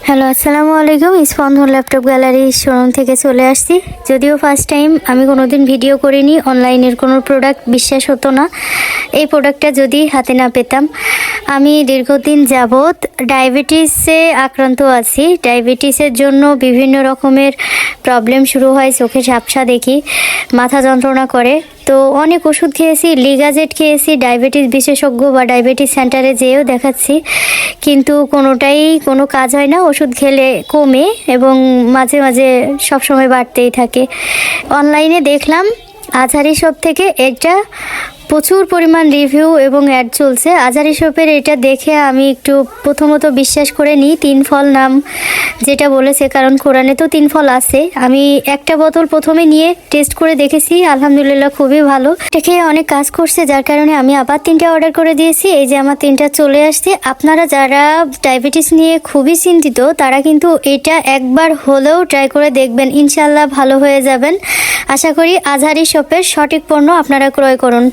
Hello, আসসালামু আলাইকুম। স্পন্দন ল্যাপটপ গ্যালারি শোরুম থেকে চলে আসছি। যদিও ফার্স্ট টাইম, আমি কোনোদিন ভিডিও করিনি, অনলাইনের কোনো প্রোডাক্ট বিশ্বাস হতো না। এই প্রোডাক্টটা যদি হাতে না পেতাম। আমি দীর্ঘদিন যাবৎ ডায়াবেটিসে আক্রান্ত আছি। ডায়াবেটিসের জন্য বিভিন্ন রকমের প্রবলেম শুরু হয়, চোখে ঝাপসা দেখি, মাথা যন্ত্রণা করে। তো অনেক ওষুধ খেয়েছি, লিগাজেট খেয়েছি, ডায়াবেটিস বিশেষজ্ঞ বা ডায়াবেটিস সেন্টারে যেয়েও দেখাচ্ছি, কিন্তু কোনোটাই কোনো কাজ হয় না। ওষুধ খেলে কমে এবং মাঝে মাঝে সবসময় বাড়তেই থাকে। অনলাইনে দেখলাম আজহারি শপ থেকে এটা প্রচুর পরিমাণ রিভিউ এবং অ্যাড চলছে। আজহারি শপের এটা দেখে আমি একটু প্রথমত বিশ্বাস করে নিই, 3 ফল নাম যেটা বলেছে, কারণ কোরআনে তো 3 ফল আছে। আমি একটা বোতল প্রথমে নিয়ে টেস্ট করে দেখেছি, আলহামদুলিল্লাহ খুবই ভালো। এটা খেয়ে অনেক কাজ করছে, যার কারণে আমি আবার 3টা অর্ডার করে দিয়েছি। এই যে আমার 3টা চলে আসছে। আপনারা যারা ডায়াবেটিস নিয়ে খুবই চিন্তিত, তারা কিন্তু এটা একবার হলেও ট্রাই করে দেখবেন, ইনশাল্লাহ ভালো হয়ে যাবেন। আশা করি আজহারি শপের সঠিক পণ্য আপনারা ক্রয় করুন।